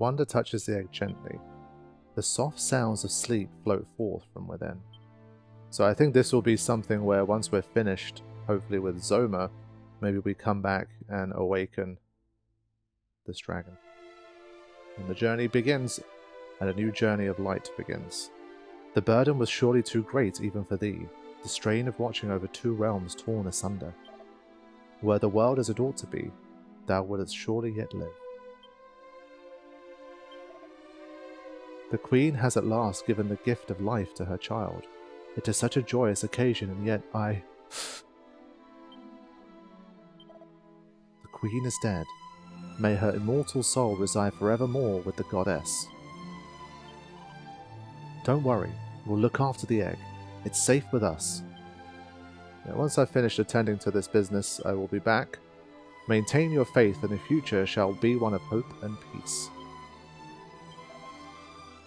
Wanda touches the egg gently. The soft sounds of sleep float forth from within. So I think this will be something where once we're finished, hopefully with Zoma, maybe we come back and awaken this dragon. And the journey begins, and a new journey of light begins. The burden was surely too great even for thee, the strain of watching over 2 realms torn asunder. Were the world as it ought to be, thou wouldst surely yet live. The Queen has at last given the gift of life to her child. It is such a joyous occasion, and yet I... The Queen is dead. May her immortal soul reside forevermore with the goddess. Don't worry, we'll look after the egg. It's safe with us. Now, once I've finished attending to this business, I will be back. Maintain your faith, and the future shall be one of hope and peace.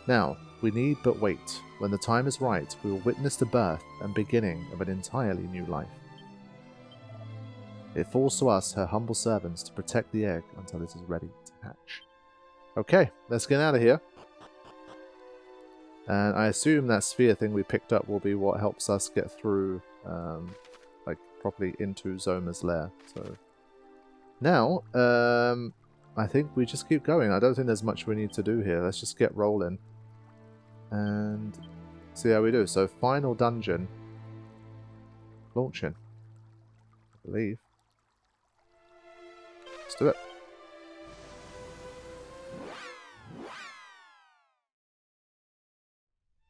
Now, we need but wait. When the time is right, we will witness the birth and beginning of an entirely new life. It falls to us, her humble servants, to protect the egg until it is ready to hatch. Okay, let's get out of here. And I assume that sphere thing we picked up will be what helps us get through, like, properly into Zoma's lair. So now, I think we just keep going. I don't think there's much we need to do here. Let's just get rolling and see how we do. So final dungeon, launching, I believe. Let's do it.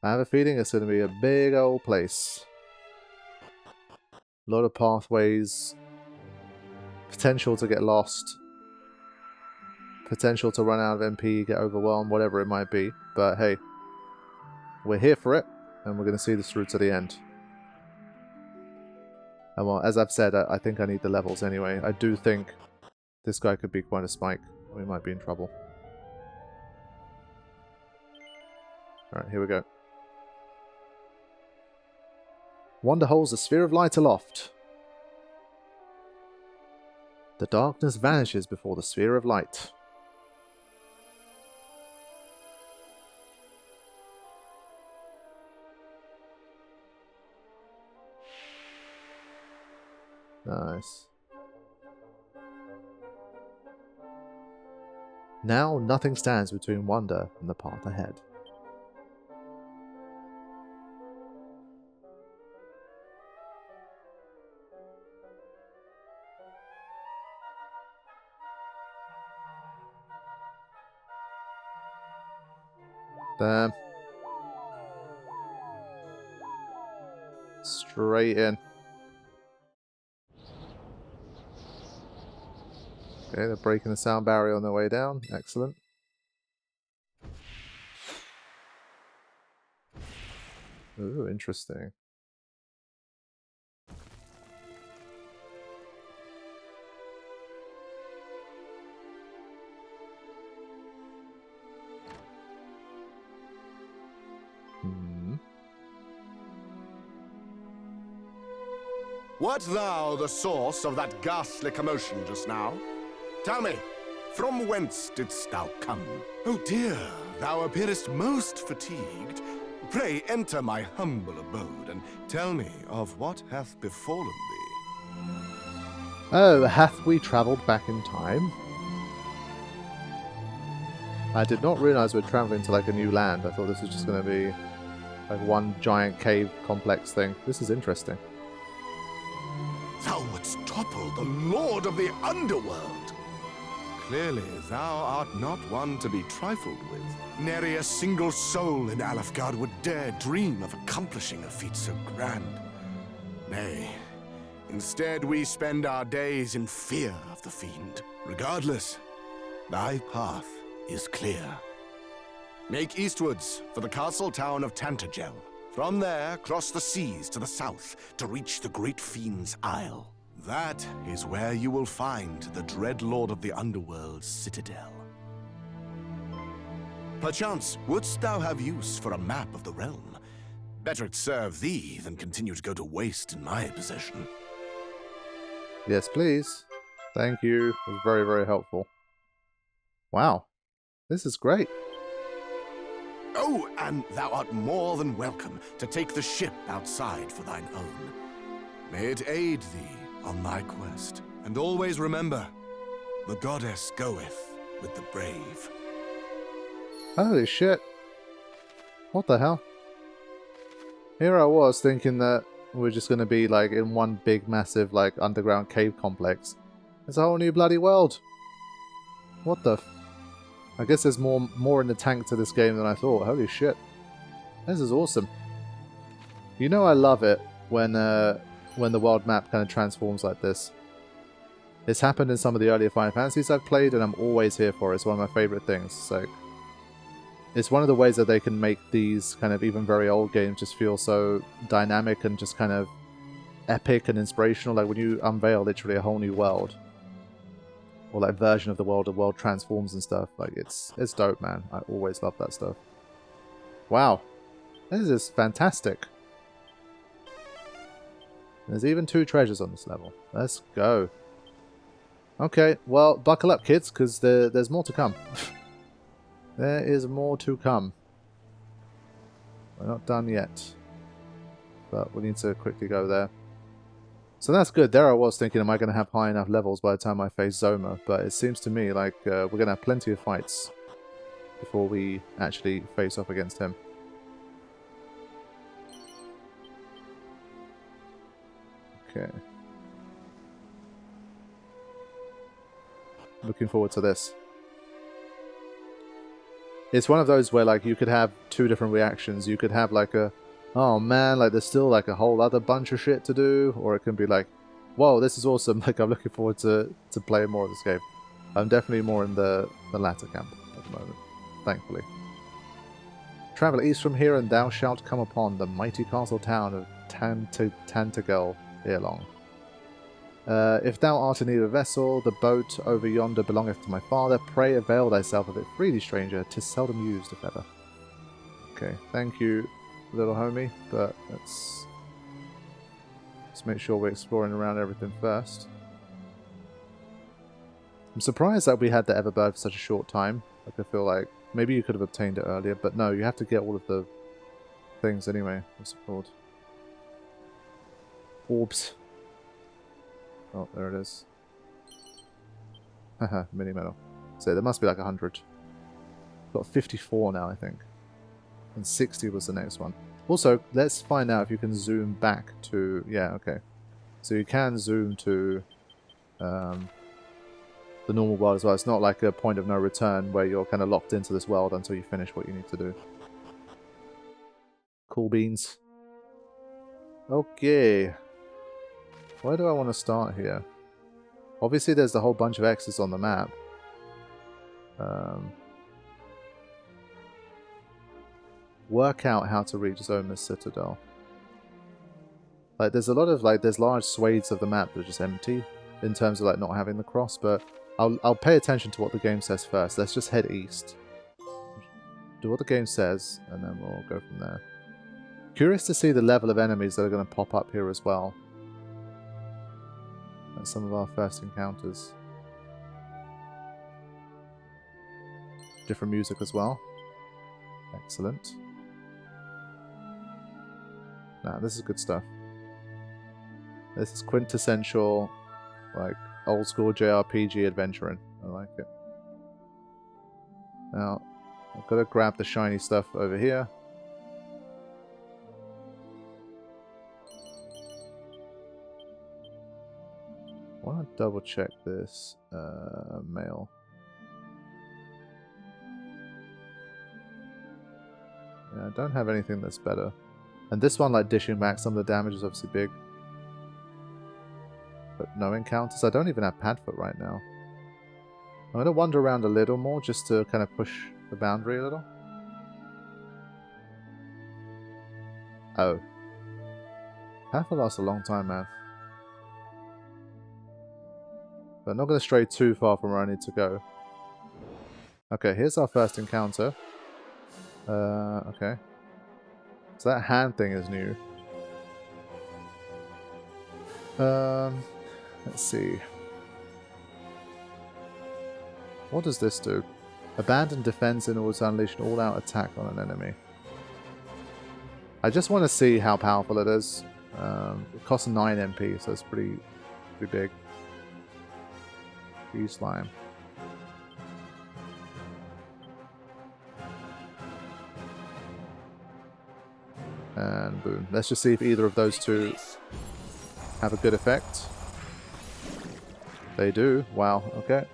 I have a feeling it's going to be a big old place. A lot of pathways. Potential to get lost. Potential to run out of MP, get overwhelmed, whatever it might be. But hey, we're here for it, and we're going to see this through to the end. And well, as I've said, I think I need the levels anyway. I do think this guy could be quite a spike. We might be in trouble. Alright, here we go. Wanda holds a sphere of light aloft. The darkness vanishes before the sphere of light. Nice. Now nothing stands between Wanda and the path ahead. Damn. Straight in. Okay, they're breaking the sound barrier on their way down. Excellent. Ooh, interesting. Wert thou the source of that ghastly commotion just now? Tell me, from whence didst thou come? Oh dear, thou appearest most fatigued. Pray enter my humble abode, and tell me of what hath befallen thee. Oh, hath we travelled back in time? I did not realise we're travelling to like a new land. I thought this was just going to be like one giant cave complex thing. This is interesting. Thou wouldst topple the Lord of the Underworld. Clearly, thou art not one to be trifled with. Nary a single soul in Alefgard would dare dream of accomplishing a feat so grand. Nay, instead we spend our days in fear of the fiend. Regardless, thy path is clear. Make eastwards for the castle town of Tantagel. From there, cross the seas to the south to reach the great fiend's isle. That is where you will find the dread lord of the Underworld's citadel. Perchance, wouldst thou have use for a map of the realm? Better it serve thee than continue to go to waste in my possession. Yes, please. Thank you. It was very, very helpful. Wow. This is great. Oh, and thou art more than welcome to take the ship outside for thine own. May it aid thee on thy quest. And always remember, the goddess goeth with the brave. Holy shit. What the hell? Here I was thinking that we're just going to be like in one big massive like underground cave complex. It's a whole new bloody world. What the I guess there's more in the tank to this game than I thought. Holy shit. This is awesome. You know I love it when the world map kind of transforms like this. It's happened in some of the earlier Final Fantasies I've played and I'm always here for it. It's one of my favourite things. So it's one of the ways that they can make these kind of even very old games just feel so dynamic and just kind of epic and inspirational. Like when you unveil literally a whole new world. Or like version of the world transforms and stuff. Like it's dope, man. I always love that stuff. Wow. This is fantastic. There's even 2 treasures on this level. Let's go. Okay, well, buckle up, kids, because there's more to come. There is more to come. We're not done yet. But we need to quickly go there. So that's good. There I was thinking, am I going to have high enough levels by the time I face Zoma? But it seems to me like we're going to have plenty of fights before we actually face off against him. Okay. Looking forward to this. It's one of those where like you could have 2 different reactions. You could have like a, oh man, like there's still like a whole other bunch of shit to do, or it can be like, whoa, this is awesome, like I'm looking forward to playing more of this game. I'm definitely more in the latter camp at the moment, thankfully. Travel east from here and thou shalt come upon the mighty castle town of Tantagel ere long. If thou art in need of a vessel, the boat over yonder belongeth to my father. Pray avail thyself of it freely, stranger. 'Tis seldom used, if ever. Okay, thank you, little homie, but let's make sure we're exploring around everything first. I'm surprised that we had the Everbird for such a short time. Like, I feel like maybe you could have obtained it earlier, but no, you have to get all of the things anyway. What's it called? Orbs. Oh, there it is. Haha, mini medal. So there must be like 100. Got 54 now, I think. And 60 was the next one. Also, let's find out if you can zoom back to... Yeah, okay. So you can zoom to the normal world as well. It's not like a point of no return where you're kind of locked into this world until you finish what you need to do. Cool beans. Okay. Where do I want to start here? Obviously there's the whole bunch of X's on the map. Work out how to reach Zoma's Citadel. Like there's a lot of like there's large swathes of the map that are just empty in terms of like not having the cross, but I'll pay attention to what the game says first. Let's just head east. Do what the game says and then we'll go from there. Curious to see the level of enemies that are going to pop up here as well. That's some of our first encounters. Different music as well. Excellent. Nah, this is good stuff. This is quintessential, like, old school JRPG adventuring. I like it. Now, I've got to grab the shiny stuff over here. I want to double check this mail. Yeah, I don't have anything that's better. And this one, like, dishing back some of the damage is obviously big. But no encounters. I don't even have Padfoot right now. I'm going to wander around a little more just to kind of push the boundary a little. Oh. Padfoot lasts a long time, man. But I'm not going to stray too far from where I need to go. Okay, here's our first encounter. Okay. So that hand thing is new. Let's see. What does this do? Abandon defense in order to unleash an all-out attack on an enemy. I just want to see how powerful it is. It costs 9 MP, so it's pretty big. Use slime. And boom. Let's just see if either of those two have a good effect. They do. Wow, okay.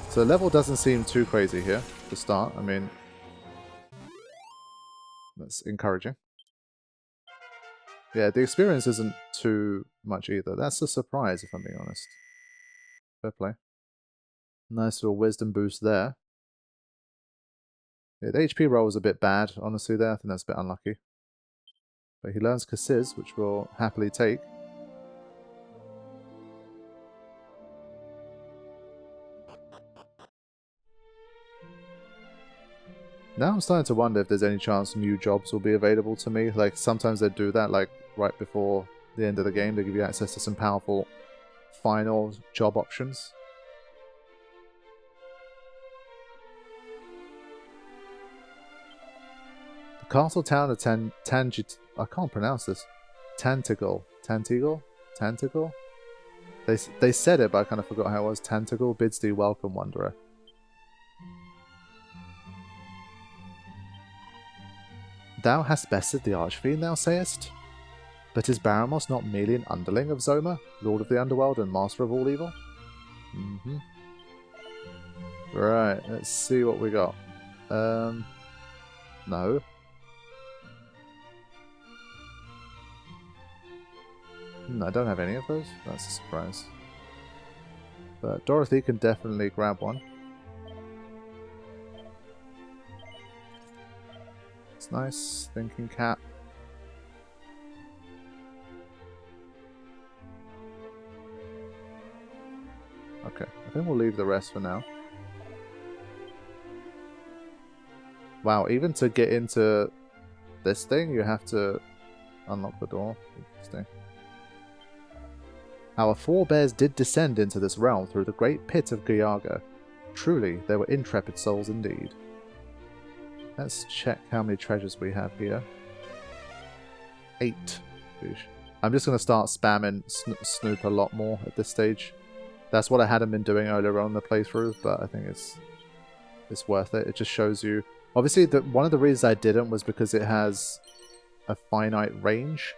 So the level doesn't seem too crazy here to start. I mean, that's encouraging. Yeah, the experience isn't too much either. That's a surprise, if I'm being honest. Fair play. Nice little wisdom boost there. Yeah, the HP roll was a bit bad, honestly, there. I think that's a bit unlucky. But he learns Kasiz, which we'll happily take. Now I'm starting to wonder if there's any chance new jobs will be available to me. Like, sometimes they do that, like, right before the end of the game. They give you access to some powerful final job options. The castle town of I can't pronounce this. Tantigle. They said it, but I kind of forgot how it was. Tantigle bids thee welcome, wanderer. Thou hast bested the Archfiend, thou sayest? But is Baramos not merely an underling of Zoma, lord of the underworld and master of all evil? Right, let's see what we got. No. I don't have any of those. That's a surprise. But Dorothy can definitely grab one. It's nice. Thinking cap. Okay, I think we'll leave the rest for now. Wow, even to get into this thing, you have to unlock the door. Interesting. Our forebears did descend into this realm through the great pit of Giaga. Truly, they were intrepid souls indeed. Let's check how many treasures we have here. 8. I'm just going to start spamming Snoop a lot more at this stage. That's what I hadn't been doing earlier on in the playthrough, but I think it's worth it. It just shows you... Obviously, one of the reasons I didn't was because it has a finite range.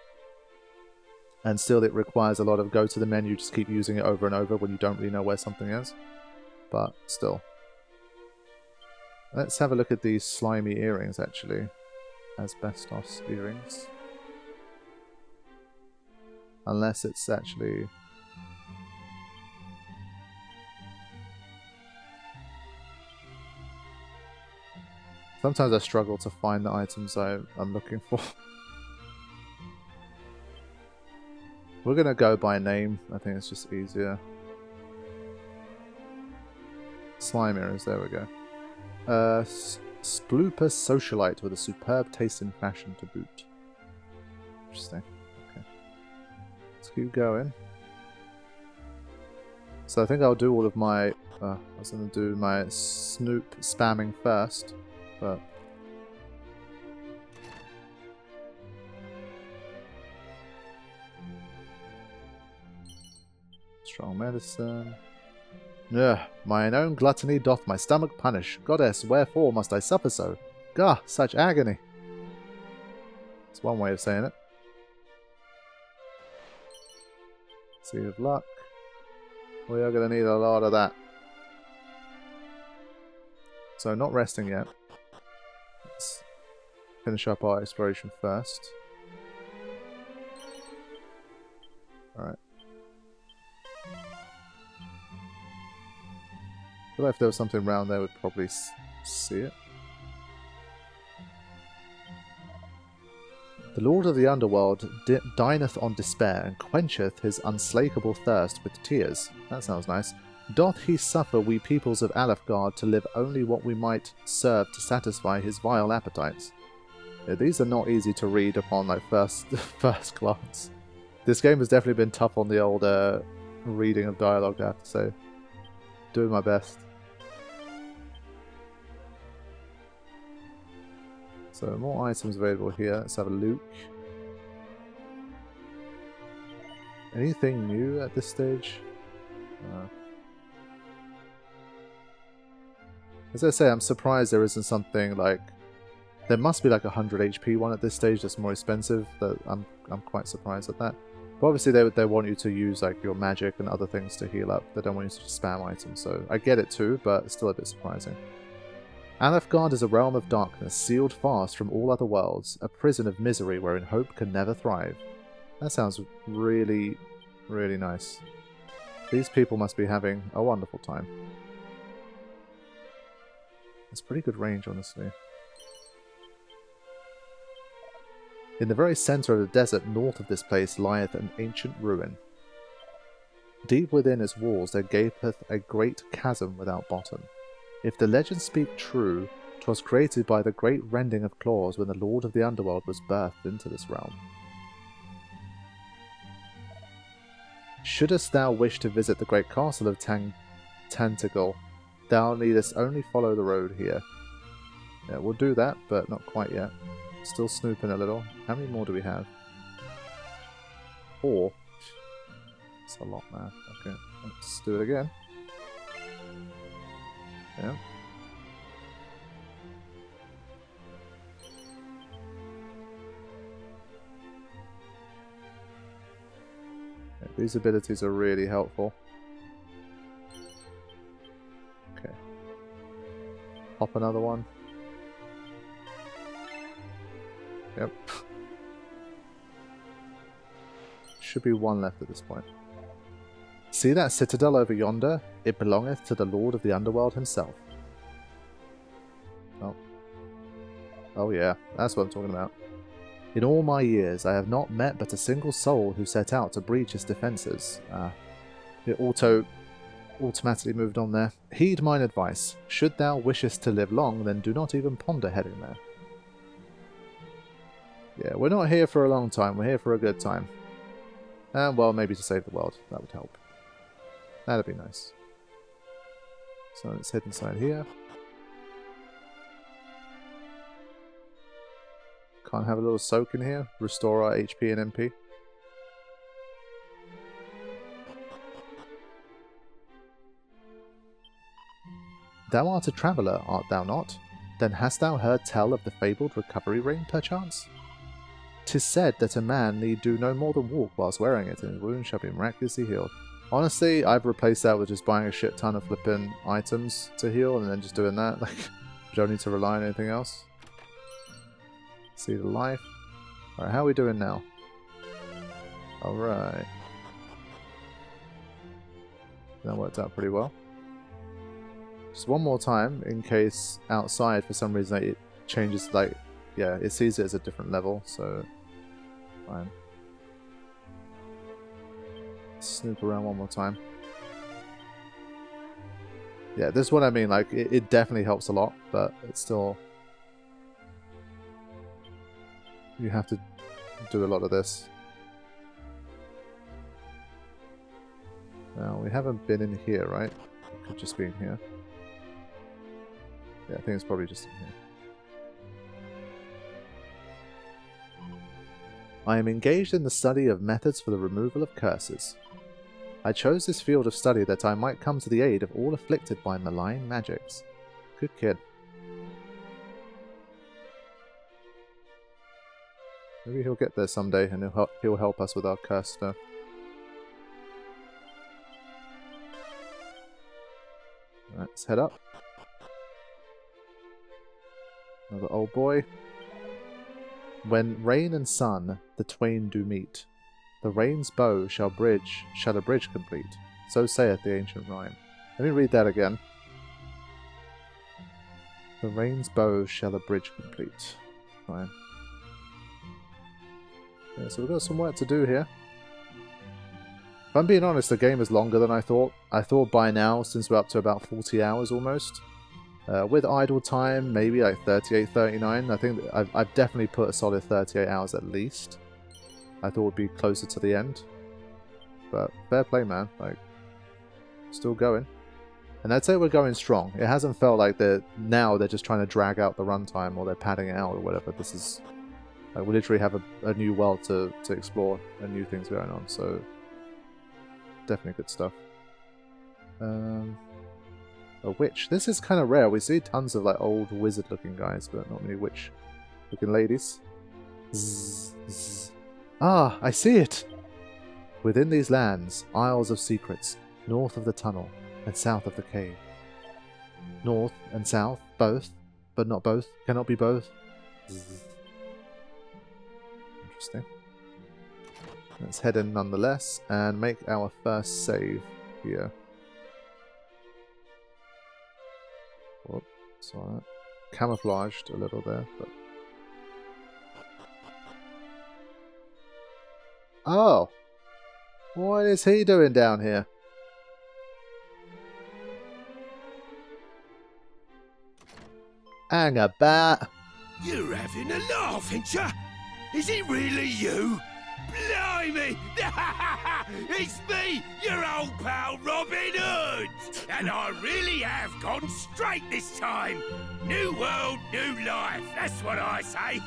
And still it requires a lot of go to the menu, just keep using it over and over when you don't really know where something is. But still. Let's have a look at these slimy earrings, actually. Asbestos earrings. Unless it's actually... Sometimes I struggle to find the items I'm looking for. We're going to go by name. I think it's just easier. Slime earrings, there we go. Splooper socialite with a superb taste in fashion to boot. Interesting. Okay. Let's keep going. So I think I'll do all of my... I was going to do my Snoop spamming first, but... Strong medicine. Ugh, mine own gluttony doth my stomach punish. Goddess, wherefore must I suffer so? Gah, such agony. That's one way of saying it. Seed of luck. We are going to need a lot of that. So, not resting yet. Let's finish up our exploration first. Alright. I feel like if there was something around there, we'd probably see it. The Lord of the Underworld dineth on despair, and quencheth his unslakable thirst with tears. That sounds nice. Doth he suffer we peoples of Alefgard to live only what we might serve to satisfy his vile appetites? Yeah, these are not easy to read upon like first glance. This game has definitely been tough on the old reading of dialogue, I have to say. Doing my best. So more items available here. Let's have a look. Anything new at this stage? As I say, I'm surprised there isn't something like... There must be like a 100 HP one at this stage that's more expensive. That I'm quite surprised at that. But obviously they want you to use like your magic and other things to heal up. They don't want you to just spam items, so I get it too, but it's still a bit surprising. Alefgard is a realm of darkness, sealed fast from all other worlds, a prison of misery wherein hope can never thrive. That sounds really, really nice. These people must be having a wonderful time. It's pretty good range, honestly. In the very centre of the desert north of this place lieth an ancient ruin. Deep within its walls there gapeth a great chasm without bottom. If the legends speak true, 'twas created by the great rending of claws when the Lord of the Underworld was birthed into this realm. Shouldest thou wish to visit the great castle of Tantagal, thou needest only follow the road here. Yeah, we'll do that, but not quite yet. Still snooping a little. How many more do we have? 4. That's a lot, man. Okay, let's do it again. Yeah. Yeah, these abilities are really helpful. Okay. Pop another one. Yep. Should be one left at this point. See that citadel over yonder? It belongeth to the Lord of the Underworld himself. Oh. Oh yeah, that's what I'm talking about. In all my years, I have not met but a single soul who set out to breach his defences. It automatically moved on there. Heed mine advice. Should thou wishest to live long, then do not even ponder heading there. Yeah, we're not here for a long time, we're here for a good time. And, well, maybe to save the world. That would help. That'd be nice. So let's head inside here. Can't have a little soak in here? Restore our HP and MP. Thou art a traveller, art thou not? Then hast thou heard tell of the fabled recovery ring, perchance? 'Tis said that a man need do no more than walk whilst wearing it, and his wound shall be miraculously healed. Honestly, I've replaced that with just buying a shit ton of flipping items to heal, and then just doing that. Like, you don't need to rely on anything else. See the life. Alright, how are we doing now? Alright. That worked out pretty well. Just one more time, in case outside, for some reason, it changes, like, yeah, it sees it as a different level, so fine. Snoop around one more time. Yeah, this is what I mean, like, it definitely helps a lot, but it's still... You have to do a lot of this. Now, we haven't been in here, right? It could just be in here. Yeah, I think it's probably just in here. I am engaged in the study of methods for the removal of curses. I chose this field of study that I might come to the aid of all afflicted by malign magics. Good kid. Maybe he'll get there someday and he'll help us with our curse stuff. Alright, let's head up. Another old boy. When rain and sun the twain do meet, the rain's bow shall a bridge complete. So saith the ancient rhyme. Let me read that again. The rain's bow shall a bridge complete. Fine. Yeah, so we've got some work to do here. If I'm being honest, the game is longer than I thought. I thought by now, since we're up to about 40 hours almost. With idle time, maybe like 38, 39. I think I've definitely put a solid 38 hours at least. I thought it would be closer to the end. But fair play, man. Like, still going. And I'd say we're going strong. It hasn't felt like they're just trying to drag out the runtime or they're padding it out or whatever. This is like we literally have a new world to explore and new things going on. So definitely good stuff. A witch. This is kind of rare. We see tons of like old wizard-looking guys, but not many witch-looking ladies. Zzz, zzz. Ah, I see it! Within these lands, isles of secrets, north of the tunnel and south of the cave. North and south, both, but not both. Cannot be both. Zzz. Interesting. Let's head in nonetheless and make our first save here. Whoops, saw that. Camouflaged a little there, but... Oh! What is he doing down here? Hang about. You're having a laugh, ain't ya? Is it really you? Blimey! It's me, your old pal Robin Hood! And I really have gone straight this time. New world, new life, that's what I say.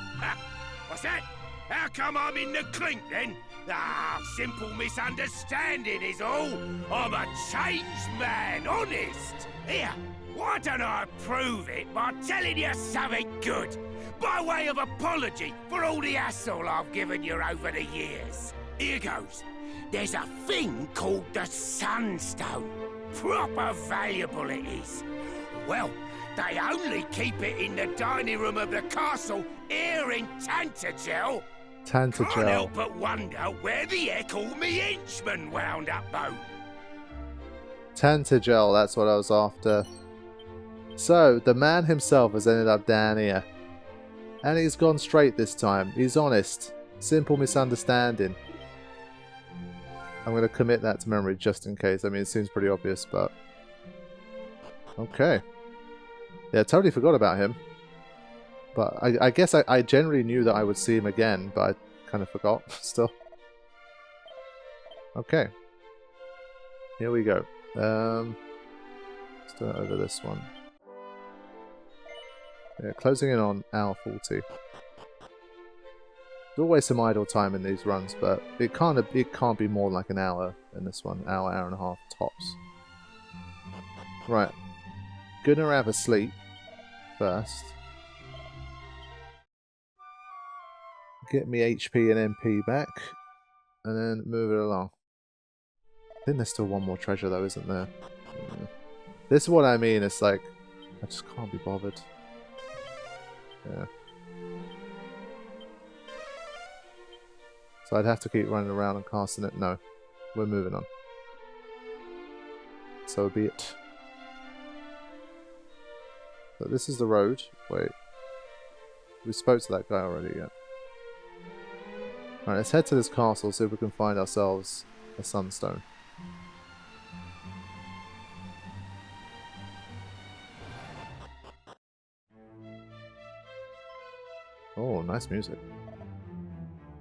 What's that? How come I'm in the clink then? Ah, simple misunderstanding is all. I'm a changed man, honest. Here, why don't I prove it by telling you something good? By way of apology for all the hassle I've given you over the years. Here goes. There's a thing called the Sunstone. Proper valuable it is. Well, they only keep it in the dining room of the castle here in Tantagel. Can't help but wonder where the heck all me henchmen wound up, though. Tantagel, that's what I was after. So, the man himself has ended up down here. And he's gone straight this time. He's honest. Simple misunderstanding. I'm going to commit that to memory just in case. I mean, it seems pretty obvious, but... Okay. Yeah, totally forgot about him. But I guess I generally knew that I would see him again, but I kind of forgot still. Okay. Here we go. Let's do it over this one. Yeah, closing in on hour 40. There's always some idle time in these runs, but it can't be more than like an hour in this one. Hour and a half tops. Right. Gonna have a sleep first. Get me HP and MP back, and then move it along. I think there's still one more treasure though, isn't there? Yeah. This is what I mean, it's like, I just can't be bothered. Yeah. So I'd have to keep running around and casting it. No, we're moving on. So be it. But this is the road. Wait. We spoke to that guy already, yeah. Alright, let's head to this castle, see if we can find ourselves a sunstone. Oh, nice music.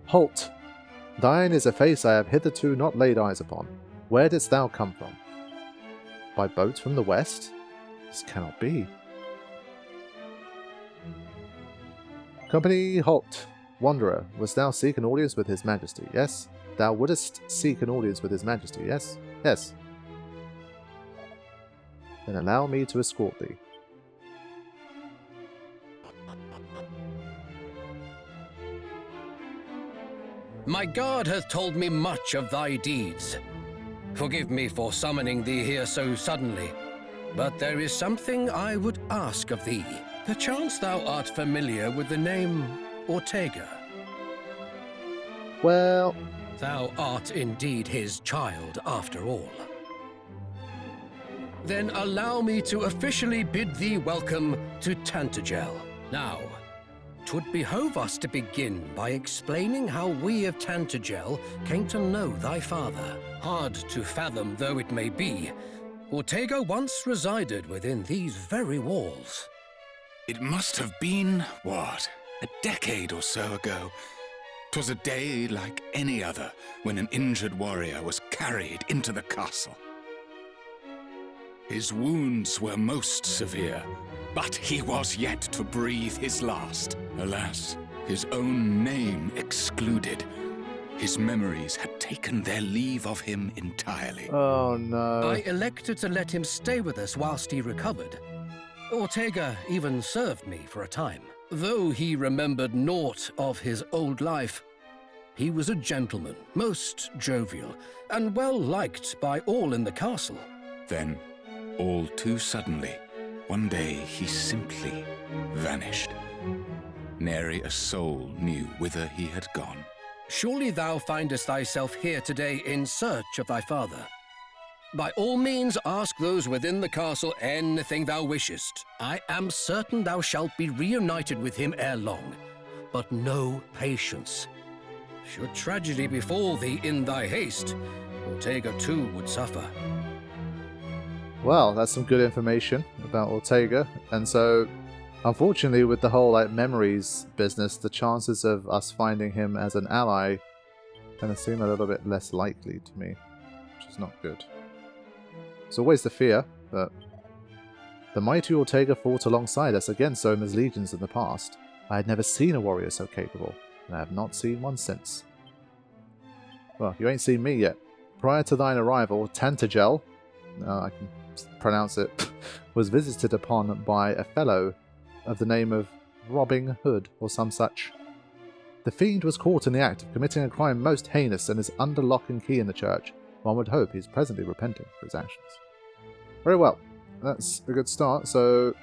Halt! Thine is a face I have hitherto not laid eyes upon. Where didst thou come from? By boat from the west? This cannot be. Company, halt! Wanderer, wouldst thou seek an audience with his majesty? Yes? Thou wouldst seek an audience with his majesty? Yes? Yes. Then allow me to escort thee. My guard hath told me much of thy deeds. Forgive me for summoning thee here so suddenly, but there is something I would ask of thee. Perchance thou art familiar with the name Ortega. Well... Thou art indeed his child, after all. Then allow me to officially bid thee welcome to Tantagel. Now, 'twould behove us to begin by explaining how we of Tantagel came to know thy father. Hard to fathom though it may be, Ortega once resided within these very walls. It must have been, what, a decade or so ago. 'Twas a day like any other when an injured warrior was carried into the castle. His wounds were most severe, but he was yet to breathe his last. Alas, his own name excluded. His memories had taken their leave of him entirely. Oh no. I elected to let him stay with us whilst he recovered. Ortega even served me for a time. Though he remembered naught of his old life, he was a gentleman, most jovial, and well liked by all in the castle. Then, all too suddenly, one day he simply vanished. Nary a soul knew whither he had gone. Surely thou findest thyself here today in search of thy father. By all means ask those within the castle anything thou wishest. I am certain thou shalt be reunited with him ere long. But know patience. Should tragedy befall thee in thy haste, Ortega too would suffer. Well, that's some good information about Ortega. And so, unfortunately, with the whole memories business, the chances of us finding him as an ally kind of seem a little bit less likely to me, which is not good. It's always the fear, but the mighty Ortega fought alongside us against Zoma's legions in the past. I had never seen a warrior so capable, and I have not seen one since. Well, you ain't seen me yet. Prior to thine arrival, Tantagel, I can pronounce it, was visited upon by a fellow of the name of Robin Hood, or some such. The fiend was caught in the act of committing a crime most heinous and is under lock and key in the church. One would hope he's presently repenting for his actions. Very well, that's a good start. So,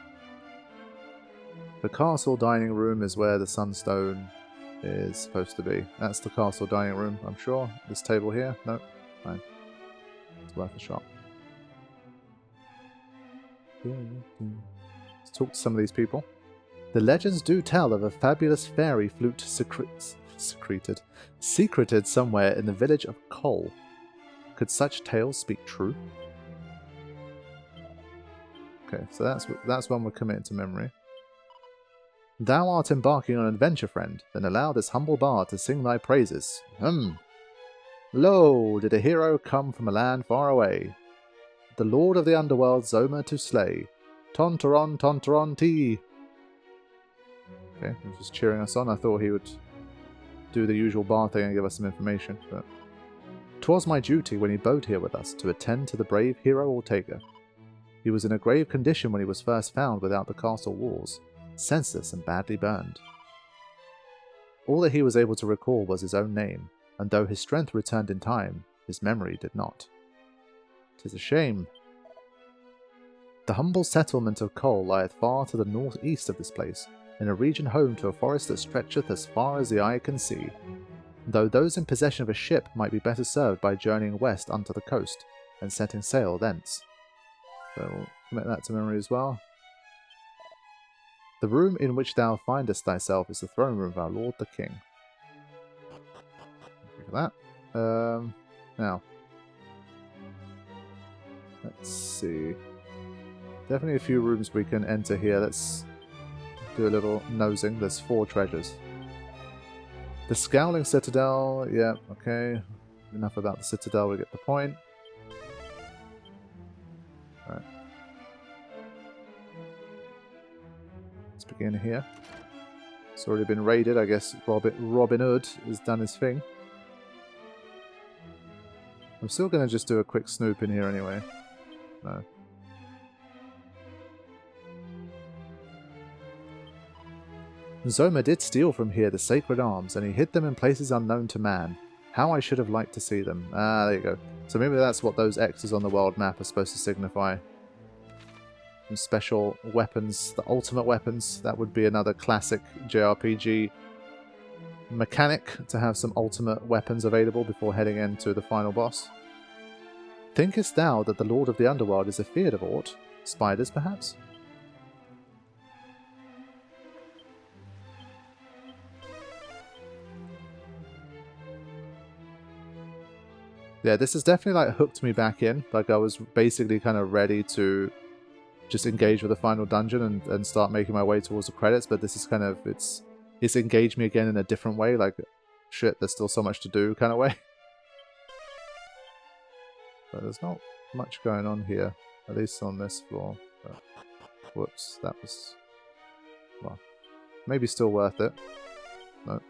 the castle dining room is where the sunstone is supposed to be. That's the castle dining room, I'm sure. This table here? No? Fine. It's worth a shot. Let's talk to some of these people. The legends do tell of a fabulous fairy flute secreted somewhere in the village of Cole. Could such tales speak true? Okay, so that's one we're committing to memory. Thou art embarking on an adventure, friend, then allow this humble bard to sing thy praises. Lo, did a hero come from a land far away, the lord of the underworld Zoma to slay. Tontaron, tontaron, tee. Okay, he was just cheering us on. I thought he would do the usual bar thing and give us some information, but 'twas my duty when he bode here with us to attend to the brave hero Ortega. He was in a grave condition when he was first found without the castle walls, senseless and badly burned. All that he was able to recall was his own name, and though his strength returned in time, his memory did not. 'Tis a shame. The humble settlement of Cole lieth far to the northeast of this place, in a region home to a forest that stretcheth as far as the eye can see, though those in possession of a ship might be better served by journeying west unto the coast, and setting sail thence. So we'll commit that to memory as well. The room in which thou findest thyself is the throne room of our lord the king. Look at that. Now, let's see. Definitely a few rooms we can enter here. Let's do a little nosing. There's 4 treasures. The Scowling Citadel, yeah, okay. Enough about the Citadel, we get the point. Alright. Let's begin here. It's already been raided, I guess Robin Hood has done his thing. I'm still going to just do a quick snoop in here anyway. No. Zoma did steal from here the sacred arms, and he hid them in places unknown to man. How I should have liked to see them. Ah, there you go. So maybe that's what those X's on the world map are supposed to signify. Some special weapons, the ultimate weapons. That would be another classic JRPG mechanic, to have some ultimate weapons available before heading into the final boss. Thinkest thou that the Lord of the Underworld is afeard of aught? Spiders, perhaps? Yeah, this has definitely hooked me back in. Like, I was basically kind of ready to just engage with the final dungeon and start making my way towards the credits, but this is kind of, it's engaged me again in a different way, like, shit, there's still so much to do kind of way. But there's not much going on here. At least on this floor. But, whoops, that was... well, maybe still worth it. No.